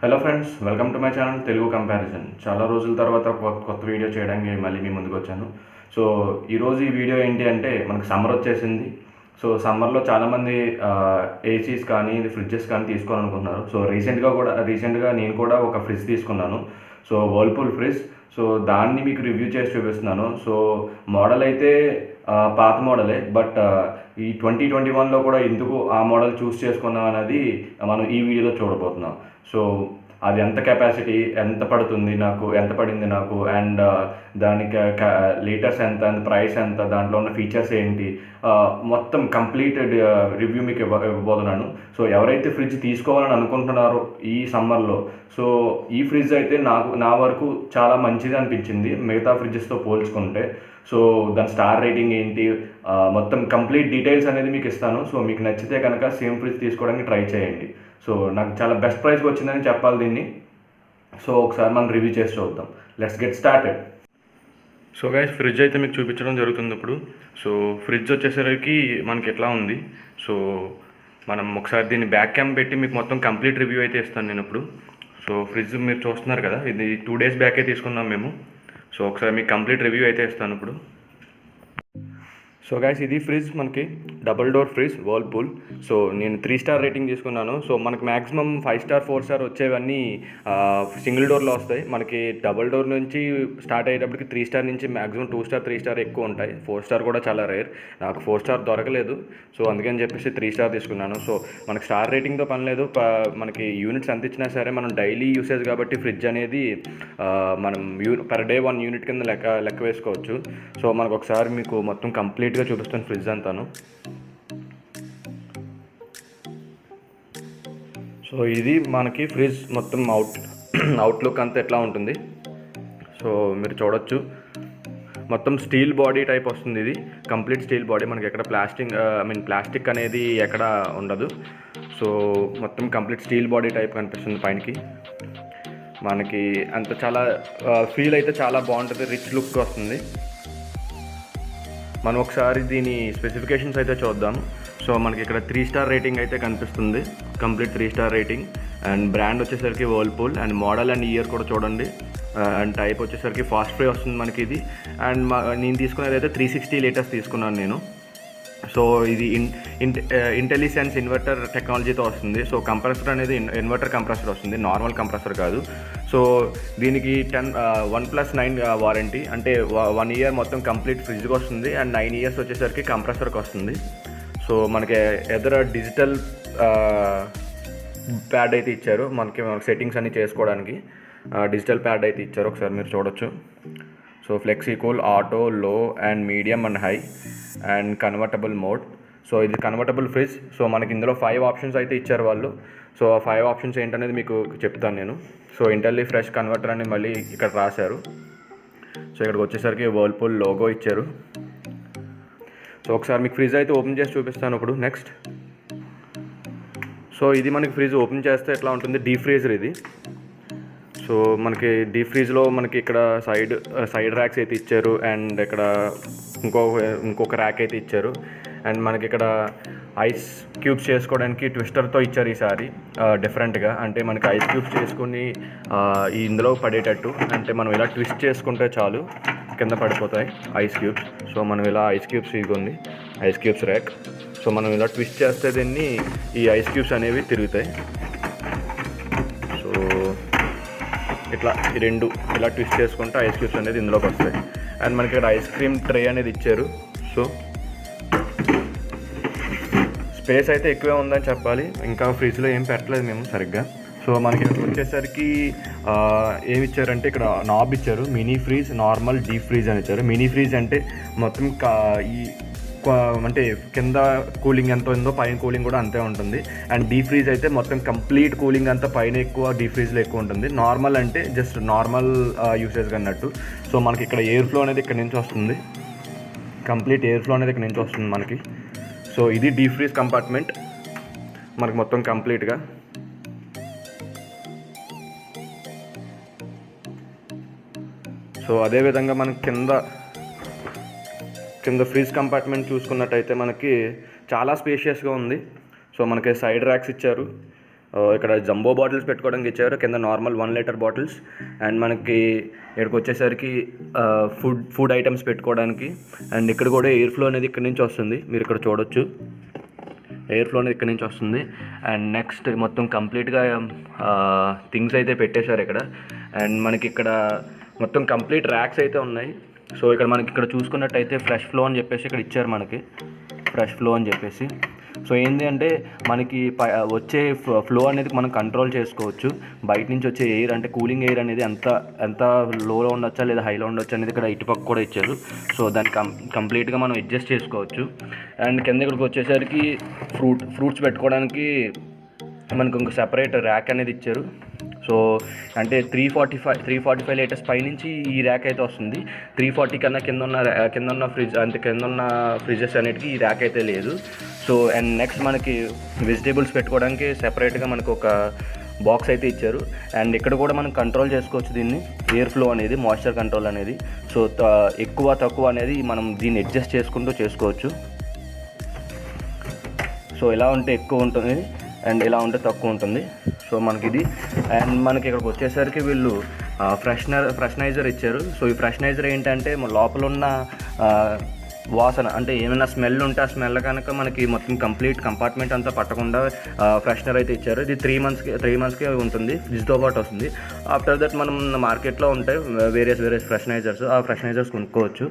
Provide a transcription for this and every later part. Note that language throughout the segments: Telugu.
Hello friends, welcome to my channel Telugu comparison. చాలా రోజుల తర్వాత కొత్త వీడియో చేయడానికి మళ్ళీ మీ ముందుకు వచ్చాను. సో ఈరోజు ఈ వీడియో ఏంటి అంటే, మనకు సమ్మర్ వచ్చేసింది. సో సమ్మర్లో చాలామంది ఏసీస్ కానీ ఫ్రిడ్జెస్ కానీ తీసుకోవాలనుకుంటున్నారు. సో రీసెంట్గా నేను కూడా ఒక ఫ్రిడ్జ్ తీసుకున్నాను. So Whirlpool fridge. సో దాన్ని మీకు రివ్యూ చేసి చూపిస్తున్నాను. సో మోడల్ అయితే పాత మోడలే, బట్ ఈ 2021లో కూడా ఎందుకు ఆ మోడల్ చూస్ చేసుకున్నాం అనేది మనం ఈ వీడియోలో చూడబోతున్నాం. సో అది ఎంత కెపాసిటీ, ఎంత పడింది నాకు, అండ్ దానికి లీటర్స్ ఎంత, ప్రైస్ ఎంత, దాంట్లో ఉన్న ఫీచర్స్ ఏంటి, మొత్తం కంప్లీటెడ్ రివ్యూ మీకు ఇవ్వబోతున్నాను. సో ఎవరైతే ఫ్రిడ్జ్ తీసుకోవాలని అనుకుంటున్నారో ఈ సమ్మర్లో, సో ఈ ఫ్రిడ్జ్ అయితే నా వరకు చాలా మంచిది అనిపించింది మిగతా ఫ్రిడ్జెస్తో పోల్చుకుంటే. సో దాని స్టార్ రేటింగ్ ఏంటి, మొత్తం కంప్లీట్ డీటెయిల్స్ అనేది మీకు ఇస్తాను. సో మీకు నచ్చితే కనుక సేమ్ ఫ్రిడ్జ్ తీసుకోవడానికి ట్రై చేయండి. సో నాకు చాలా బెస్ట్ ప్రైస్కి వచ్చిందని చెప్పాలి దీన్ని. సో ఒకసారి మనం రివ్యూ చేసి చూద్దాం. Let's get started. So guys, fridge అయితే మీకు చూపించడం జరుగుతుంది ఇప్పుడు. సో ఫ్రిడ్జ్ వచ్చేసరికి మనకి ఎట్లా ఉంది. సో మనం ఒకసారి దీన్ని బ్యాక్ క్యామ్ పెట్టి మీకు మొత్తం కంప్లీట్ రివ్యూ అయితే ఇస్తాను నేను ఇప్పుడు. సో ఫ్రిడ్జ్ మీరు చూస్తున్నారు కదా, ఇది 2 days బ్యాకే తీసుకున్నాం మేము. సో ఒకసారి మీకు కంప్లీట్ రివ్యూ అయితే ఇస్తాను ఇప్పుడు. సో గైస్, ఇది ఫ్రిడ్జ్ మనకి double door fridge Whirlpool. So నేను 3 star రేటింగ్ తీసుకున్నాను. సో మనకి మ్యాక్సిమం 5 star 4 star వచ్చేవన్నీ సింగిల్ డోర్లో వస్తాయి. మనకి డబుల్ డోర్ నుంచి స్టార్ట్ అయ్యేటప్పటికి 3 star నుంచి మ్యాక్సిమం 2 star 3 star ఎక్కువ ఉంటాయి. 4 star కూడా చాలా రేర్. నాకు 4 star దొరకలేదు. సో అందుకని చెప్పేసి 3 star తీసుకున్నాను. సో మనకి స్టార్ రేటింగ్తో పని లేదు. మనకి యూనిట్స్ ఎంత ఇచ్చినా సరే మనం డైలీ యూసేజ్ కాబట్టి ఫ్రిడ్జ్ అనేది మనం పర్ డే 1 unit కింద లెక్క వేసుకోవచ్చు. సో మనకు ఒకసారి మీకు మొత్తం కంప్లీట్గా చూపిస్తాను ఫ్రిడ్జ్ అంతాను. సో ఇది మనకి ఫ్రిడ్జ్ మొత్తం అవుట్లుక్ అంతా ఎట్లా ఉంటుంది. సో మీరు చూడొచ్చు, మొత్తం స్టీల్ బాడీ టైప్ వస్తుంది. ఇది కంప్లీట్ స్టీల్ బాడీ, మనకి ఎక్కడ ప్లాస్టిక్ అనేది ఎక్కడ ఉండదు. సో మొత్తం కంప్లీట్ స్టీల్ బాడీ టైప్ కనిపిస్తుంది పైనకి. మనకి అంత చాలా ఫీల్ అయితే చాలా బాగుంటుంది, రిచ్ లుక్ వస్తుంది. మనం ఒకసారి దీని స్పెసిఫికేషన్స్ అయితే చూద్దాం. సో మనకి ఇక్కడ 3 star రేటింగ్ అయితే కనిపిస్తుంది, complete 3 star rating. And brand వచ్చేసరికి Whirlpool, and model and year కూడా చూడండి. అండ్ టైప్ వచ్చేసరికి ఫాస్ట్ ఫ్రీ వస్తుంది మనకి ఇది. అండ్ నేను తీసుకునేది అయితే 360 liters తీసుకున్నాను నేను. సో ఇది ఇంటెలిసెన్స్ ఇన్వర్టర్ టెక్నాలజీతో వస్తుంది. సో కంప్రెసర్ అనేది ఇన్వర్టర్ కంప్రెసర్ వస్తుంది, నార్మల్ కంప్రెసర్ కాదు. సో దీనికి 1+9 వారంటీ, అంటే 1 year మొత్తం కంప్లీట్ ఫ్రిడ్జ్కి వస్తుంది. అండ్ 9 years వచ్చేసరికి కంప్రెసర్కి వస్తుంది. సో మనకి ఎదుర డిజిటల్ ప్యాడ్ అయితే ఇచ్చారు, మనకి సెట్టింగ్స్ అన్ని చేసుకోవడానికి డిజిటల్ ప్యాడ్ అయితే ఇచ్చారు. ఒకసారి మీరు చూడొచ్చు. సో ఫ్లెక్సీ కూల్, ఆటో, లో and medium and high, and convertible mode. So ఇది కన్వర్టబుల్ ఫ్రిడ్జ్. సో మనకి ఇందులో 5 options అయితే ఇచ్చారు వాళ్ళు. సో ఆ 5 options ఏంటనేది మీకు చెప్తాను నేను. సో ఇంటెల్లి ఫ్రెష్ కన్వర్టర్ అని మళ్ళీ ఇక్కడ రాశారు. సో ఇక్కడికి వచ్చేసరికి వర్ల్పూల్ లోగో ఇచ్చారు. సో ఒకసారి మీకు ఫ్రిడ్జ్ అయితే ఓపెన్ చేసి చూపిస్తాను ఇప్పుడు. నెక్స్ట్, సో ఇది మనకి ఫ్రిడ్జ్ ఓపెన్ చేస్తే ఎట్లా ఉంటుంది, డీప్ ఫ్రీజర్ ఇది. సో మనకి డీప్ ఫ్రీజ్లో మనకి ఇక్కడ సైడ్ ర్యాక్స్ అయితే ఇచ్చారు. అండ్ ఇక్కడ ఇంకొక ర్యాక్ అయితే ఇచ్చారు. అండ్ మనకి ఇక్కడ ఐస్ క్యూబ్స్ చేసుకోవడానికి ట్విస్టర్తో ఇచ్చారు ఈసారి డిఫరెంట్గా. అంటే మనకి ఐస్ క్యూబ్స్ చేసుకుని ఇందులో పడేటట్టు, అంటే మనం ఇలా ట్విస్ట్ చేసుకుంటే చాలు కింద పడిపోతాయి ఐస్ క్యూబ్స్. సో మనం ఇలా ఐస్ క్యూబ్స్ ఇదిగోండి, ఐస్ క్యూబ్స్ ర్యాక్. సో మనం ఇలా ట్విస్ట్ చేస్తే దీన్ని ఈ ఐస్ క్యూబ్స్ అనేవి తిరుగుతాయి. సో ఇట్లా ఈ రెండు ఇలా ట్విస్ట్ చేసుకుంటే ఐస్ క్యూబ్స్ అనేది ఇందులోకి వస్తాయి. అండ్ మనకి ఇక్కడ ఐస్ క్రీమ్ ట్రే అనేది ఇచ్చారు. సో స్పేస్ అయితే ఎక్కువే ఉందని చెప్పాలి. ఇంకా ఫ్రిడ్జ్లో ఏం పెట్టలేదు మేము సరిగ్గా. సో మనకి ఇక్కడ వచ్చేసరికి ఏమి ఇచ్చారంటే, ఇక్కడ నాబ్ ఇచ్చారు. Mini freeze, normal, deep freeze అని ఇచ్చారు. మినీ ఫ్రీజ్ అంటే మొత్తం అంటే కింద కూలింగ్ ఎంత ఉందో పైన కూలింగ్ కూడా అంతే ఉంటుంది. అండ్ డీప్ ఫ్రీజ్ అయితే మొత్తం కంప్లీట్ కూలింగ్ అంతా పైన ఎక్కువ, డీప్ ఫ్రీజ్లో ఎక్కువ ఉంటుంది. నార్మల్ అంటే జస్ట్ నార్మల్ యూసేజ్ అన్నట్టు. సో మనకి ఇక్కడ ఎయిర్ ఫ్లో అనేది ఇక్కడ నుంచి వస్తుంది, కంప్లీట్ ఎయిర్ ఫ్లో అనేది ఇక్కడ నుంచి వస్తుంది మనకి. సో ఇది డీప్ ఫ్రీజ్ కంపార్ట్మెంట్ మనకి మొత్తం కంప్లీట్గా. సో అదేవిధంగా మనకి కింద ఫ్రిడ్జ్ కంపార్ట్మెంట్ చూసుకున్నట్టయితే మనకి చాలా స్పేషియస్గా ఉంది. సో మనకి సైడ్ ర్యాక్స్ ఇచ్చారు. ఇక్కడ జంబో బాటిల్స్ పెట్టుకోవడానికి ఇచ్చారు, కింద నార్మల్ 1 లీటర్ బాటిల్స్. అండ్ మనకి ఇక్కడికి వచ్చేసరికి ఫుడ్ ఐటమ్స్ పెట్టుకోవడానికి. అండ్ ఇక్కడ కూడా ఎయిర్ ఫ్లో అనేది ఇక్కడ నుంచి వస్తుంది, మీరు ఇక్కడ చూడొచ్చు. ఎయిర్ ఫ్లో అనేది ఇక్కడ నుంచి వస్తుంది. అండ్ నెక్స్ట్ మొత్తం కంప్లీట్గా థింగ్స్ అయితే పెట్టేశారు ఇక్కడ. అండ్ మనకి ఇక్కడ మొత్తం కంప్లీట్ ర్యాక్స్ అయితే ఉన్నాయి. సో ఇక్కడ మనకి ఇక్కడ చూసుకున్నట్టయితే ఫ్రెష్ ఫ్లో అని చెప్పేసి ఇక్కడ ఇచ్చారు, మనకి ఫ్రెష్ ఫ్లో అని చెప్పేసి. సో ఏంటి అంటే మనకి వచ్చే ఫ్లో అనేది మనం కంట్రోల్ చేసుకోవచ్చు. బయట నుంచి వచ్చే ఎయిర్ అంటే కూలింగ్ ఎయిర్ అనేది ఎంత లోలో ఉండొచ్చా లేదా హైలో ఉండొచ్చా అనేది ఇక్కడ ఇటుపక్క కూడా ఇచ్చారు. సో దాన్ని కంప్లీట్గా మనం అడ్జస్ట్ చేసుకోవచ్చు. అండ్ కింద ఇక్కడికి వచ్చేసరికి ఫ్రూట్స్ పెట్టుకోవడానికి మనకు ఇంకో సెపరేట్ ర్యాక్ అనేది ఇచ్చారు. సో అంటే 345 లీటర్స్ పైనుంచి ఈ ర్యాక్ అయితే వస్తుంది. 340 కన్నా కింద ఉన్న ఫ్రిడ్జ్ అంటే కింద ఉన్న ఫ్రిడ్జెస్ అన్నిటికీ ఈ ర్యాక్ అయితే లేదు. సో అండ్ నెక్స్ట్ మనకి వెజిటేబుల్స్ పెట్టుకోవడానికి సెపరేట్గా మనకు ఒక బాక్స్ అయితే ఇచ్చారు. అండ్ ఇక్కడ కూడా మనం కంట్రోల్ చేసుకోవచ్చు దీన్ని, ఎయిర్ ఫ్లో అనేది, మాయిశ్చర్ కంట్రోల్ అనేది. సో ఎక్కువ తక్కువ అనేది మనం దీన్ని అడ్జస్ట్ చేసుకుంటూ చేసుకోవచ్చు. సో ఇలా ఉంటే ఎక్కువ ఉంటుంది అండ్ ఇలా ఉంటే తక్కువ ఉంటుంది. సో మనకి ఇది. అండ్ మనకి ఇక్కడికి వచ్చేసరికి వీళ్ళు ఫ్రెషనైజర్ ఇచ్చారు. సో ఈ ఫ్రెషనైజర్ ఏంటంటే లోపల ఉన్న వాసన అంటే ఏమైనా స్మెల్ ఉంటే ఆ స్మెల్ కనుక మనకి మొత్తం కంప్లీట్ కంపార్ట్మెంట్ అంతా పట్టకుండా ఫ్రెషనర్ అయితే ఇచ్చారు. ఇది 3 మంత్స్కి ఉంటుంది, ఫ్రిడ్జ్తో పాటు వస్తుంది. ఆఫ్టర్ దట్ మనం మార్కెట్లో ఉంటాయి వేరియస్ ఫ్రెషనైజర్స్, ఆ ఫ్రెషనైజర్స్ కొనుక్కోవచ్చు.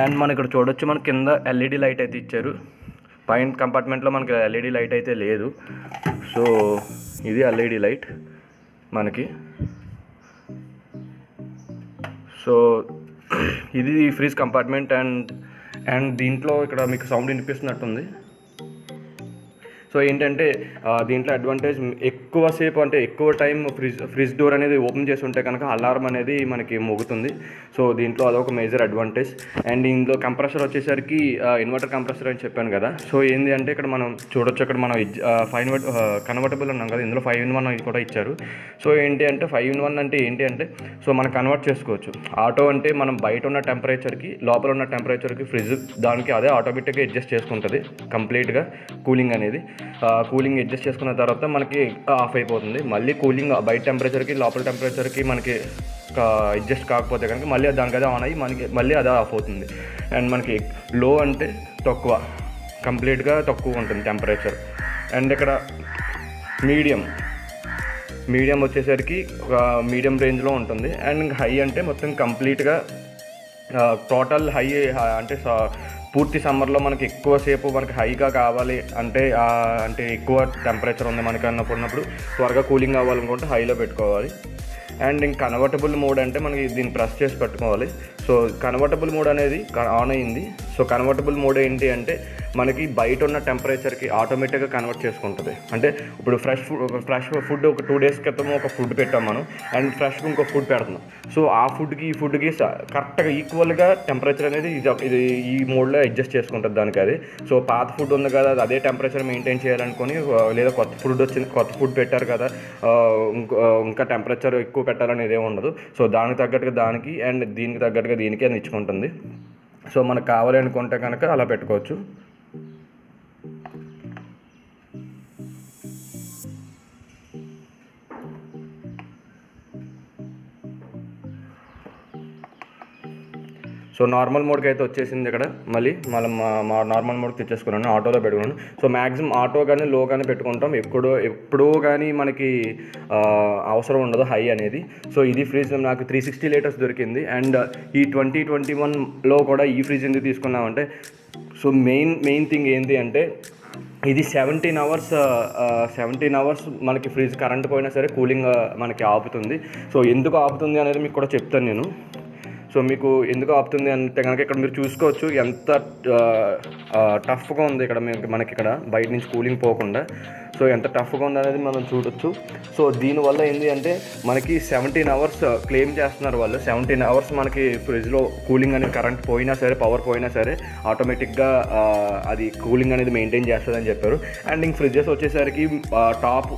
అండ్ మనం ఇక్కడ చూడొచ్చు, మన కింద ఎల్ఈడి లైట్ అయితే ఇచ్చారు. పైన కంపార్ట్మెంట్లో మనకి ఎల్ఈడి లైట్ అయితే లేదు. సో ఇది ఎల్ఈడి లైట్ మనకి. సో ఇది ఫ్రిడ్జ్ కంపార్ట్మెంట్. అండ్ దీంట్లో ఇక్కడ మీకు సౌండ్ వినిపిస్తున్నట్టుంది. సో ఏంటంటే దీంట్లో అడ్వాంటేజ్ ఎక్కువసేపు అంటే ఎక్కువ టైం ఫ్రిడ్జ్ డోర్ అనేది ఓపెన్ చేసి ఉంటే కనుక అలారం అనేది మనకి మోగుతుంది. సో దీంట్లో అదొక మేజర్ అడ్వాంటేజ్. అండ్ ఇందులో కంప్రెసర్ వచ్చేసరికి ఇన్వర్టర్ కంప్రెసర్ అని చెప్పాను కదా. సో ఏంటి అంటే ఇక్కడ మనం చూడొచ్చు, ఇక్కడ మనం కన్వర్టబుల్ ఉన్నాం కదా, ఇందులో 5-in-1 కూడా ఇచ్చారు. సో ఏంటి అంటే 5-in-1 అంటే ఏంటి అంటే సో మనం కన్వర్ట్ చేసుకోవచ్చు. ఆటో అంటే మనం బయట ఉన్న టెంపరేచర్కి లోపల ఉన్న టెంపరేచర్కి ఫ్రిడ్జ్ దానికి అదే ఆటోమేటిక్గా అడ్జస్ట్ చేసుకుంటుంది కంప్లీట్గా కూలింగ్ అనేది. కూలింగ్ అడ్జస్ట్ చేసుకున్న తర్వాత మనకి ఆఫ్ అయిపోతుంది. మళ్ళీ కూలింగ్ బయట టెంపరేచర్కి లోపల టెంపరేచర్కి మనకి అడ్జస్ట్ కాకపోతే కనుక మళ్ళీ దానికి అదే ఆన్ అయ్యి మనకి మళ్ళీ అదే ఆఫ్ అవుతుంది. అండ్ మనకి లో అంటే కంప్లీట్గా తక్కువ ఉంటుంది టెంపరేచర్. అండ్ ఇక్కడ మీడియం వచ్చేసరికి మీడియం రేంజ్లో ఉంటుంది. అండ్ హై అంటే మొత్తం కంప్లీట్గా టోటల్ హై అంటే పూర్తి సమ్మర్లో మనకి ఎక్కువసేపు మనకి హైగా కావాలి అంటే ఎక్కువ టెంపరేచర్ ఉంది మనకి అన్నప్పుడు త్వరగా కూలింగ్ అవ్వాలనుకుంటే హైలో పెట్టుకోవాలి. అండ్ ఇంక కన్వర్టబుల్ మోడ్ అంటే మనకి దీన్ని ప్రెస్ చేసి పెట్టుకోవాలి. సో కన్వర్టబుల్ మోడ్ అనేది ఆన్ అయింది. సో కన్వర్టబుల్ మోడ్ ఏంటి అంటే మనకి బయట ఉన్న టెంపరేచర్కి ఆటోమేటిక్గా కన్వర్ట్ చేసుకుంటుంది. అంటే ఇప్పుడు ఫ్రెష్ ఫుడ్ ఒక 2 days క్రితం ఒక ఫుడ్ పెట్టాం మనం, అండ్ ఫ్రెష్గా ఇంకో ఫుడ్ పెడుతున్నాం. సో ఆ ఫుడ్కి ఈ ఫుడ్కి కరెక్ట్గా ఈక్వల్గా టెంపరేచర్ అనేది ఇది ఈ మోడ్లో అడ్జస్ట్ చేసుకుంటుంది దానికి అది. సో పాత ఫుడ్ ఉంది కదా, అదే టెంపరేచర్ మెయింటైన్ చేయాలనుకొని, లేదా కొత్త ఫుడ్ పెట్టారు కదా ఇంకా టెంపరేచర్ ఎక్కువ పెట్టాలనేది ఏమి ఉండదు. సో దానికి తగ్గట్టుగా దానికి అండ్ దీనికి తగ్గట్టుగా దీనికి అని ఇచ్చుకుంటుంది. సో మనకు కావాలి అనుకుంటే కనుక అలా పెట్టుకోవచ్చు. సో నార్మల్ మోడ్కి అయితే వచ్చేసింది ఇక్కడ. మళ్ళీ మా నార్మల్ మోడ్కి తెచ్చేసుకున్నాను, ఆటోలో పెట్టుకున్నాను. సో మ్యాక్సిమం ఆటో కానీ లో కానీ పెట్టుకుంటాం, ఎప్పుడూ కానీ మనకి అవసరం ఉండదు హై అనేది. సో ఇది ఫ్రిడ్జ్ నాకు 360 లీటర్స్ దొరికింది. అండ్ ఈ 2021లో కూడా ఈ ఫ్రిడ్జ్ ఎందుకు తీసుకున్నామంటే సో మెయిన్ థింగ్ ఏంటి అంటే ఇది 17 అవర్స్ మనకి ఫ్రిడ్జ్ కరెంట్ పోయినా సరే కూలింగ్ మనకి ఆపుతుంది. సో ఎందుకు ఆపుతుంది అనేది మీకు కూడా చెప్తాను నేను. సో మీకు ఎందుకు ఆపుతుంది అంటే కనుక ఇక్కడ మీరు చూసుకోవచ్చు ఎంత టఫ్గా ఉంది ఇక్కడ మనకి ఇక్కడ బయట నుంచి కూలింగ్ పోకుండా. సో ఎంత టఫ్గా ఉంది అనేది మనం చూడొచ్చు. సో దీనివల్ల ఏంటి అంటే మనకి 17 అవర్స్ క్లెయిమ్ చేస్తున్నారు వాళ్ళు. 17 అవర్స్ మనకి ఫ్రిడ్జ్లో కూలింగ్ అనేది కరెంట్ పోయినా సరే పవర్ పోయినా సరే ఆటోమేటిక్గా అది కూలింగ్ అనేది మెయింటైన్ చేస్తుందని చెప్పారు. అండ్ ఇంక ఫ్రిడ్జెస్ వచ్చేసరికి టాప్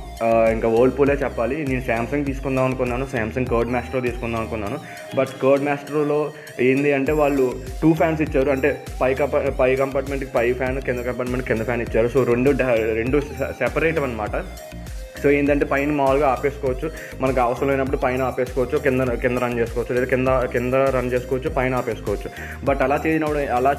ఇంకా వర్ల్పూలే చెప్పాలి. నేను శాంసంగ్ తీసుకుందాం అనుకున్నాను, శాంసంగ్ కర్డ్ మాస్టర్ తీసుకుందాం అనుకున్నాను. బట్ కర్డ్ మాస్టర్లో ఏంది అంటే వాళ్ళు 2 ఫ్యాన్స్ ఇచ్చారు. అంటే పై కంపార్ట్మెంట్కి పై ఫ్యాన్, కింద కంపార్ట్మెంట్ కింద ఫ్యాన్ ఇచ్చారు. సో రెండు సెపరేట్ అనమాట. సో ఏంటంటే పైన మామూలుగా ఆపేసుకోవచ్చు, మనకు అవసరం లేనప్పుడు పైన ఆపేసుకోవచ్చు, కింద రన్ చేసుకోవచ్చు, లేదా కింద రన్ చేసుకోవచ్చు, పైన ఆపేసుకోవచ్చు. బట్ అలా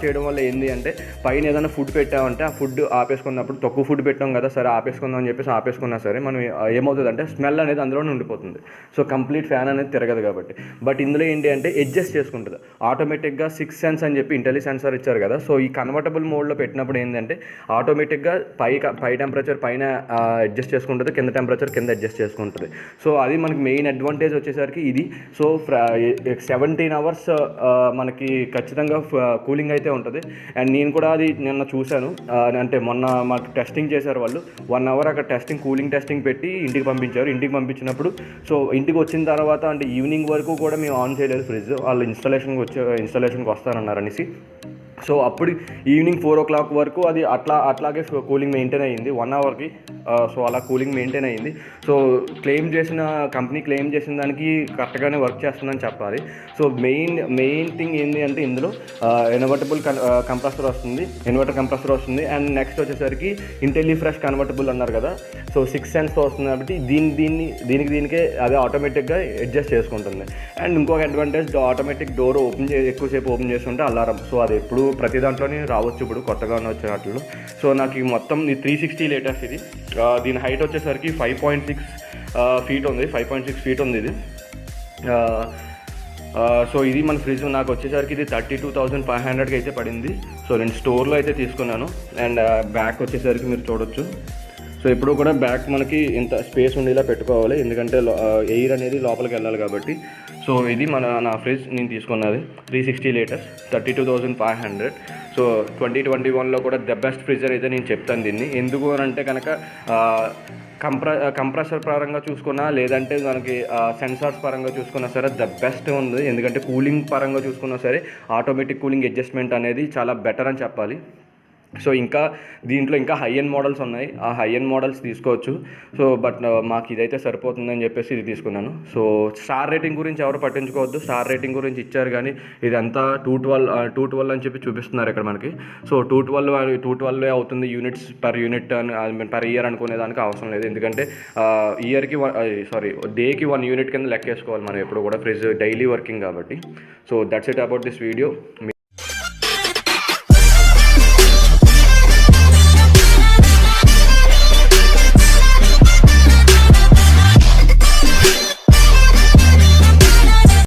చేయడం వల్ల ఏంటి అంటే పైన ఏదైనా ఫుడ్ పెట్టామంటే ఆ ఫుడ్ ఆపేసుకున్నప్పుడు తక్కువ ఫుడ్ పెట్టాం కదా, సరే ఆపేసుకుందాం అని చెప్పేసి ఆపేసుకున్నా సరే మనం ఏమవుతుందంటే స్మెల్ అనేది అందులోనే ఉండిపోతుంది. సో కంప్లీట్ ఫ్యాన్ అనేది తిరగదు కాబట్టి. బట్ ఇందులో ఏంటి అంటే అడ్జస్ట్ చేసుకుంటుంది ఆటోమేటిక్గా. 6 సెన్స్ అని చెప్పి ఇంటెలి సెన్సార్ ఇచ్చారు కదా, సో ఈ కన్వర్టబుల్ మోడ్లో పెట్టినప్పుడు ఏంటంటే ఆటోమేటిక్గా పై టెంపరేచర్ పైన అడ్జస్ట్ చేసుకుంటుంది, కింద టెంపరేచర్ కింద అడ్జస్ట్ చేసుకుంటుంది. సో అది మనకి మెయిన్ అడ్వాంటేజ్ వచ్చేసరికి ఇది. సో 17 అవర్స్ మనకి ఖచ్చితంగా కూలింగ్ అయితే ఉంటుంది. అండ్ నేను కూడా అది నిన్న చూశాను, అంటే మొన్న మాకు టెస్టింగ్ చేశారు వాళ్ళు. 1 అవర్ అక్కడ కూలింగ్ టెస్టింగ్ పెట్టి ఇంటికి పంపించారు. ఇంటికి పంపించినప్పుడు సో ఇంటికి వచ్చిన తర్వాత అంటే ఈవినింగ్ వరకు కూడా మేము ఆన్ చేయలేదు ఫ్రిడ్జ్, వాళ్ళు ఇన్స్టాలేషన్కి వస్తారన్నారు అనేసి. సో అప్పుడు ఈవినింగ్ 4 o'clock వరకు అది అట్లాగే కూలింగ్ మెయింటైన్ అయ్యింది 1 అవర్కి. సో అలా కూలింగ్ మెయింటైన్ అయ్యింది. సో కంపెనీ క్లెయిమ్ చేసిన దానికి కరెక్ట్గానే వర్క్ చేస్తుందని చెప్పాలి. సో మెయిన్ థింగ్ ఏంటి అంటే ఇందులో ఇన్వర్టర్ కంప్రెసర్ వస్తుంది. అండ్ నెక్స్ట్ వచ్చేసరికి ఇంటెలిఫ్రెష్ కన్వర్టబుల్ అన్నారు కదా, సో 6 సెన్స్తో వస్తుంది కాబట్టి దీనికే అదే ఆటోమేటిక్గా అడ్జస్ట్ చేసుకుంటుంది. అండ్ ఇంకొక అడ్వాంటేజ్, ఆటోమేటిక్ డోర్ ఎక్కువసేపు ఓపెన్ చేస్తుంటే అలారం. సో అది ఎప్పుడు ప్రతి దాంట్లోనే రావచ్చు, ఇప్పుడు కొత్తగా వచ్చిన వాటిలో. సో నాకు మొత్తం 360 లీటర్స్ ఇది. దీని హైట్ వచ్చేసరికి 5.6 feet ఉంది, 5.6 feet ఉంది ఇది. సో ఇది మన ఫ్రిడ్జ్ నాకు వచ్చేసరికి ఇది 32,500కి అయితే పడింది. సో నేను స్టోర్లో అయితే తీసుకున్నాను. అండ్ బ్యాక్ వచ్చేసరికి మీరు చూడొచ్చు. సో ఎప్పుడు కూడా బ్యాక్ మనకి ఇంత స్పేస్ ఉండేలా పెట్టుకోవాలి, ఎందుకంటే ఎయిర్ అనేది లోపలికి వెళ్ళాలి కాబట్టి. సో ఇది నా ఫ్రిడ్జ్ నేను తీసుకున్నది 360 లీటర్స్ 32,500. సో 2021లో కూడా ద బెస్ట్ ఫ్రిడ్జ్ అయితే నేను చెప్తాను దీన్ని. ఎందుకు అని అంటే కనుక కంప్రెసర్ పరంగా చూసుకున్నా, లేదంటే మనకి సెన్సార్స్ పరంగా చూసుకున్నా సరే ద బెస్ట్ ఉంది. ఎందుకంటే కూలింగ్ పరంగా చూసుకున్నా సరే ఆటోమేటిక్ కూలింగ్ అడ్జస్ట్మెంట్ అనేది చాలా బెటర్ అని చెప్పాలి. సో ఇంకా దీంట్లో ఇంకా హై ఎండ్ మోడల్స్ ఉన్నాయి, ఆ హై ఎండ్ మోడల్స్ తీసుకోవచ్చు. సో బట్ మాకు ఇదైతే సరిపోతుందని చెప్పేసి ఇది తీసుకున్నాను. సో స్టార్ రేటింగ్ గురించి ఎవరు పట్టించుకోవద్దు, స్టార్ రేటింగ్ గురించి ఇచ్చారు కానీ ఇదంతా 212 అని చెప్పి చూపిస్తున్నారు ఇక్కడ మనకి. సో 212 అవుతుంది యూనిట్స్ పర్ ఇయర్ అనుకునే దానికి అవసరం లేదు. ఎందుకంటే డేకి 1 యూనిట్ కింద లెక్కేసుకోవాలి మనం ఎప్పుడు కూడా, ఫ్రిడ్జ్ డైలీ వర్కింగ్ కాబట్టి. So that's it about this video.